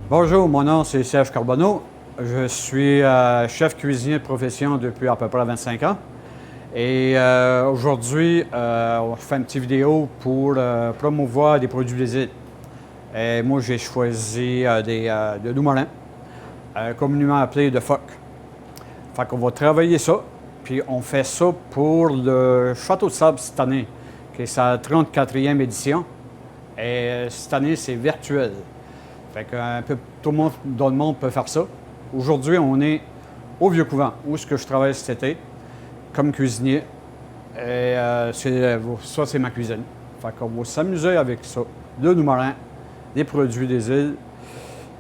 Bonjour, mon nom c'est Serge Carbonneau. Je suis chef cuisinier de profession depuis à peu près 25 ans. Et aujourd'hui, on fait une petite vidéo pour promouvoir des produits des îles. Et moi, j'ai choisi de loup-marin, communément appelé de phoque. Fait qu'on va travailler ça, puis on fait ça pour le Château de Sable cette année, qui est sa 34e édition. Et cette année, c'est virtuel. Fait qu'un peu tout le monde dans le monde peut faire ça. Aujourd'hui, on est au Vieux-Couvent, où est-ce que je travaille cet été, comme cuisinier. Et ça, c'est ma cuisine. Fait qu'on va s'amuser avec ça. Le loup-marin, des produits des îles,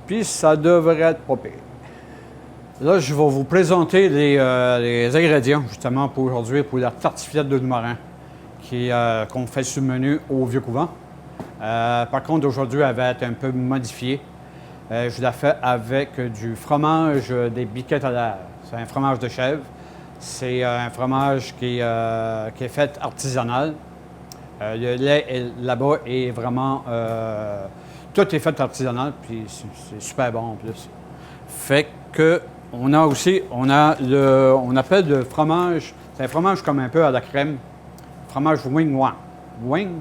puis ça devrait être pas pire. Là, je vais vous présenter les ingrédients, justement, pour aujourd'hui, pour la tartiflette de loup-marin qu'on fait sur le menu au Vieux-Couvent. Par contre, aujourd'hui, elle va être un peu modifiée. Je la fais avec du fromage des biquettes à l'air. C'est un fromage de chèvre. C'est un fromage qui est fait artisanal. Le lait là-bas est vraiment... tout est fait artisanal, puis c'est super bon en plus. Fait que on appelle le fromage, c'est un fromage comme un peu à la crème. Fromage wing wang. Wing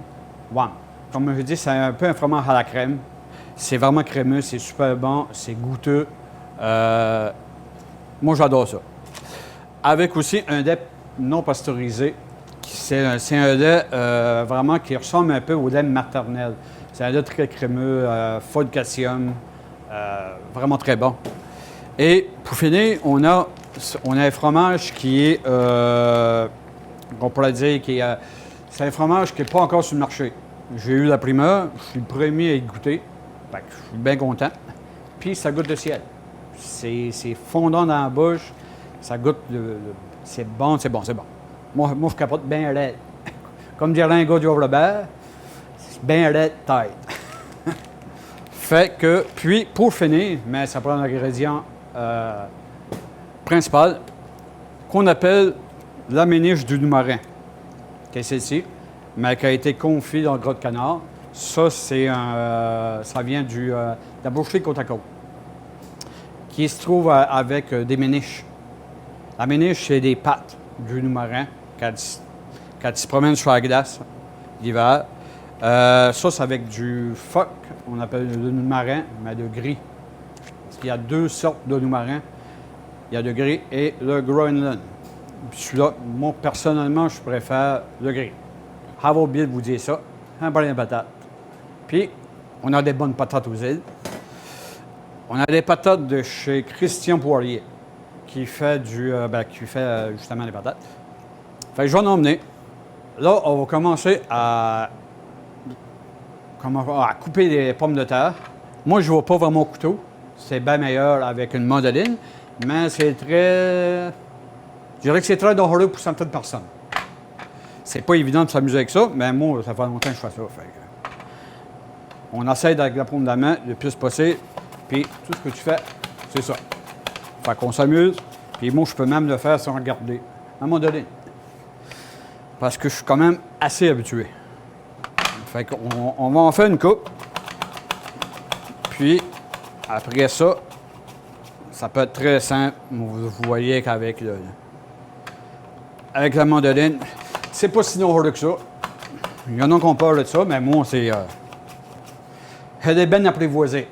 wang. Comme je dis, c'est un peu un fromage à la crème. C'est vraiment crémeux, c'est super bon, c'est goûteux. Moi, j'adore ça. Avec aussi un lait non pasteurisé. C'est un lait vraiment qui ressemble un peu au lait maternel. C'est un lait très crémeux, fort de calcium, vraiment très bon. Et pour finir, on a un fromage qui est, on pourrait dire, c'est un fromage qui n'est pas encore sur le marché. J'ai eu la primeur, je suis le premier à y goûter. Fait que je suis bien content. Puis ça goûte le ciel. C'est fondant dans la bouche. Ça goûte c'est bon, c'est bon, c'est bon. Moi, je capote bien raide. Comme dirait un gars du Robert, c'est bien raide tête. Fait que, puis pour finir, mais ça prend l'ingrédient principal qu'on appelle la méniche du loup-marin, qui est celle-ci, mais qui a été confit dans le gras de canard. Ça, ça vient de la boucherie côte à côte, qui se trouve avec des méniches. La méniche, c'est des pattes du loup-marin quand il se promène sur la glace l'hiver. Ça, c'est avec du phoque, on appelle le loup-marin, mais de gris. Parce qu'il y a deux sortes de loup-marin. Il y a le gris et le Groenland. Celui-là, moi, personnellement, je préfère le gris. J'avais oublié de vous dire ça. Un brin de patate. Puis, on a des bonnes patates aux îles. On a des patates de chez Christian Poirier, qui fait justement les patates. Fait que je vais en emmener. Là, on va commencer à couper des pommes de terre. Moi, je ne vois pas vraiment au couteau. C'est bien meilleur avec une mandoline, mais c'est très... Je dirais que c'est très dangereux pour certaines personnes. C'est pas évident de s'amuser avec ça, mais moi, ça fait longtemps que je fais ça. Fait que on essaie avec la paume de la main le plus possible, puis tout ce que tu fais, c'est ça. Fait qu'on s'amuse, puis moi, je peux même le faire sans regarder, à un moment donné. Parce que je suis quand même assez habitué. Fait qu'on va en faire une coupe, puis après ça, ça peut être très simple. Vous voyez qu'avec avec la mandoline, c'est pas si dangereux que ça. Il y en a qui ont peur de ça, mais moi, c'est... elle est bien apprivoisée.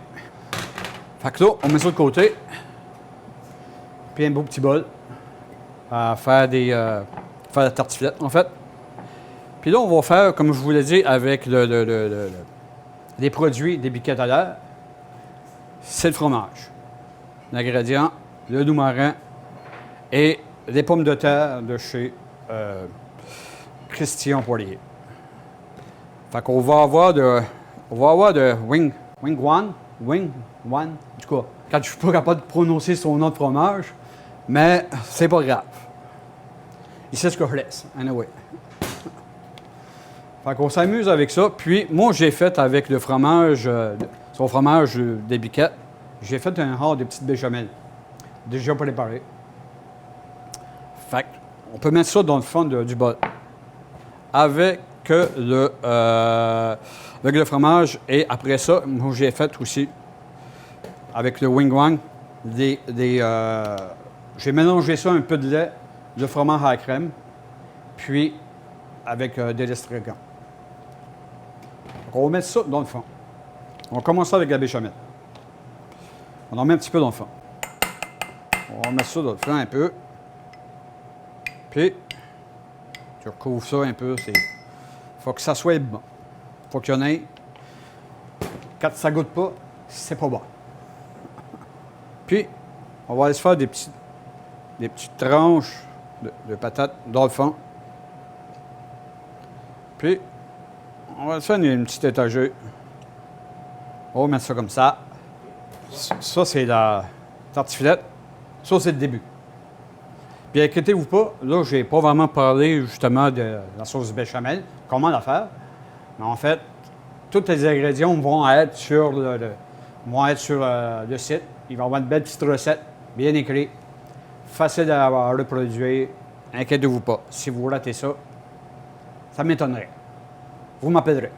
Fait que là, on met ça de côté. Puis un beau petit bol à faire la tartiflette, en fait. Puis là, on va faire, comme je vous l'ai dit, avec les produits des biquettes à l'air. C'est le fromage. L'ingrédient, le loup-marin et les pommes de terre de chez Christian Poirier. Fait qu'on va avoir de wing one, du coup, quand je suis pas capable de prononcer son nom de fromage, mais c'est pas grave. Il sait ce que je laisse, anyway. Fait qu'on s'amuse avec ça. Puis, moi, j'ai fait avec le fromage, son fromage des biquettes, j'ai fait un rang de petites béchamel, déjà préparé. Fait qu'on peut mettre ça dans le fond du bol. Avec le fromage. Et après ça, moi, j'ai fait aussi avec le Wing Wang. J'ai mélangé ça un peu de lait, de fromage à la crème, puis avec des estragon. On va mettre ça dans le fond. On va commencer avec la béchamel. On en met un petit peu dans le fond. On va mettre ça dans le fond un peu. Puis, tu recouvres ça un peu. Il faut que ça soit bon. Il faut qu'il y en ait. Quand ça ne goûte pas, c'est pas bon. Puis, on va aller se faire des petites tranches de patates dans le fond. Puis, on va se faire une petite étagère. On va mettre ça comme ça. Ça, c'est la tartiflette. Ça, c'est le début. Puis, inquiétez-vous pas, là, je n'ai pas vraiment parlé justement de la sauce béchamel, comment la faire. Mais en fait, tous les ingrédients vont être sur le site. Il va y avoir une belle petite recette, bien écrite, facile à reproduire. Inquiétez-vous pas. Si vous ratez ça, ça m'étonnerait. Vous m'appellerez.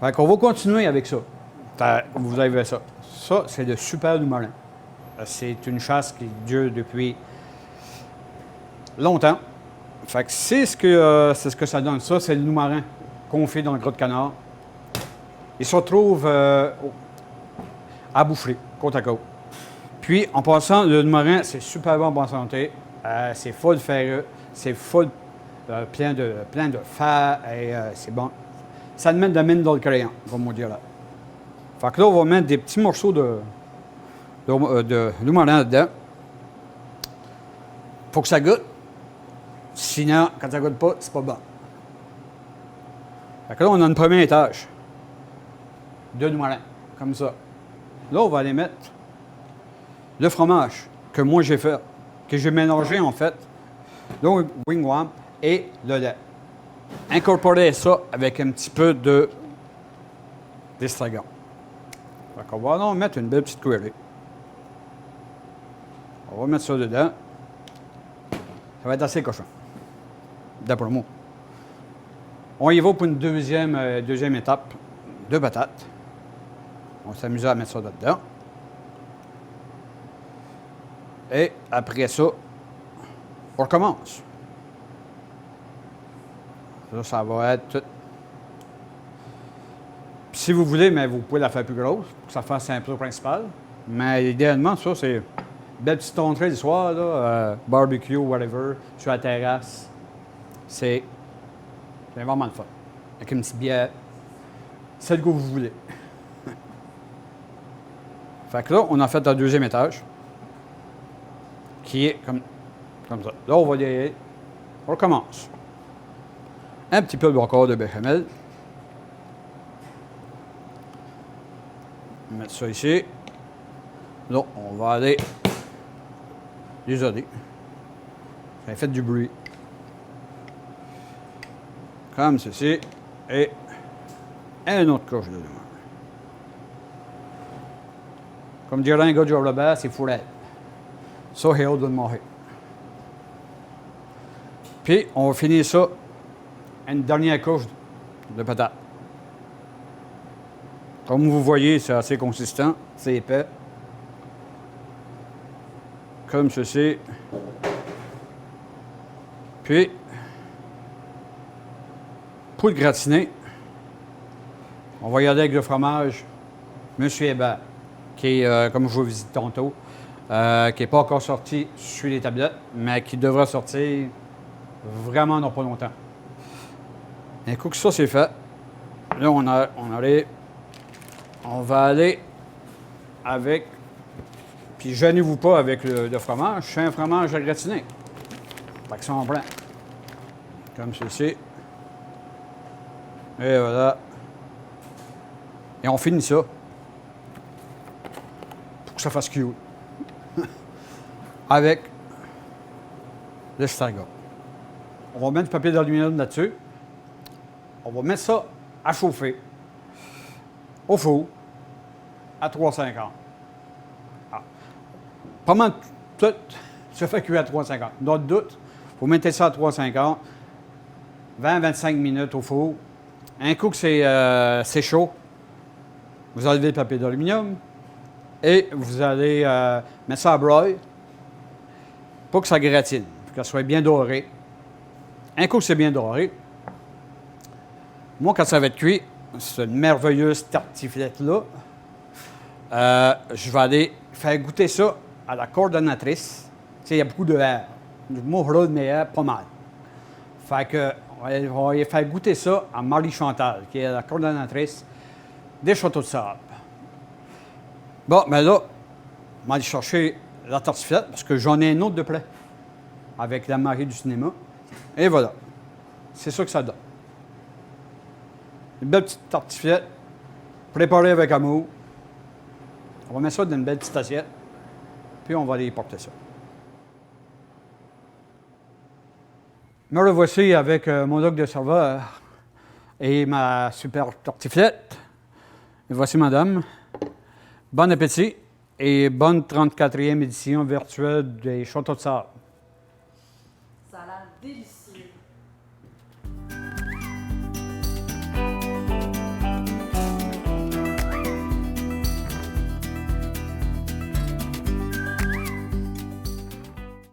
Fait qu'on va continuer avec ça. Vous avez vu ça. Ça, c'est le super du marin. C'est une chasse qui dure depuis longtemps. Fait que c'est ce que ça donne. Ça, c'est le loup-marin qu'on fait dans le Gros de Canard. Il se retrouve à Boucherie, côte à côte. Puis, en passant, le loup-marin, c'est super bon en bonne santé. C'est full ferreux. C'est full plein de fer. Et c'est bon. Ça te met de la mine dans le crayon, comme on dit là. Fait que là, on va mettre des petits morceaux de loup-marin dedans. Faut que ça goûte. Sinon, quand ça goûte pas, c'est pas bon. Fait que là, on a une première étage de loup-marin, comme ça. Là, on va aller mettre le fromage que moi j'ai fait, que j'ai mélangé en fait, le Wing Wang et le lait. Incorporer ça avec un petit peu d'estragon. Fait qu'on va donc mettre une belle petite cuillerée. On va mettre ça dedans. Ça va être assez cochon. D'après moi. On y va pour une deuxième étape de patates. On va s'amuser à mettre ça dedans. Et après ça, on recommence. Ça va être tout. Puis si vous voulez, mais vous pouvez la faire plus grosse pour que ça fasse un plat principal. Mais idéalement, ça, c'est une belle petite entrée du soir, là, barbecue, whatever, sur la terrasse. C'est vraiment le fun. Avec une petite bière. C'est le goût que vous voulez. Fait que là, on a fait un deuxième étage. Qui est comme ça. Là, on va y aller. On recommence. Un petit peu encore de béchamel. On va mettre ça ici. Là, on va aller. Désolé. Ça a fait du bruit. Comme ceci. Et un autre coche de limon. Comme dirait un gars du Robert, c'est fourré. Ça, c'est haut de le manger. Puis, on va finir ça. Une dernière couche de patates. Comme vous voyez, c'est assez consistant, c'est épais. Comme ceci. Puis, pour le gratiner, on va y aller avec le fromage Monsieur Hébert, qui est, comme je vous visite tantôt, qui n'est pas encore sorti sur les tablettes, mais qui devra sortir vraiment dans pas longtemps. Un coup que ça c'est fait, là on va aller avec, puis gênez-vous pas avec le fromage, c'est un fromage à gratiner. Fait que ça on prend, comme ceci. Et voilà. Et on finit ça pour que ça fasse cute. Avec l'estragon. On va mettre du papier d'aluminium là-dessus. On va mettre ça à chauffer au four à 350. Ah. Pas mal tout se fait cuire à 350. Dans le doute, vous mettez ça à 350, 20-25 minutes au four. Un coup que c'est chaud, Vous enlevez le papier d'aluminium et vous allez mettre ça à broil pour que ça gratine, pour qu'elle soit bien dorée. Un coup que c'est bien doré, moi, quand ça va être cuit, cette merveilleuse tartiflette-là, je vais aller faire goûter ça à la coordonnatrice. Tu sais, il y a beaucoup de R. Moi, je roule mes R pas mal. Fait que, on va faire goûter ça à Marie-Chantal, qui est la coordonnatrice des Châteaux de Sable. Bon, mais là, on va aller chercher la tartiflette, parce que j'en ai un autre de près, avec la Marie du cinéma. Et voilà. C'est ça que ça donne. Une belle petite tartiflette, préparée avec amour. On va mettre ça dans une belle petite assiette, puis on va aller porter ça. Me revoici avec mon doc de serveur et ma super tartiflette. Et voici madame. Bon appétit et bonne 34e édition virtuelle des Châteaux de Sable. Ça a l'air délicieux.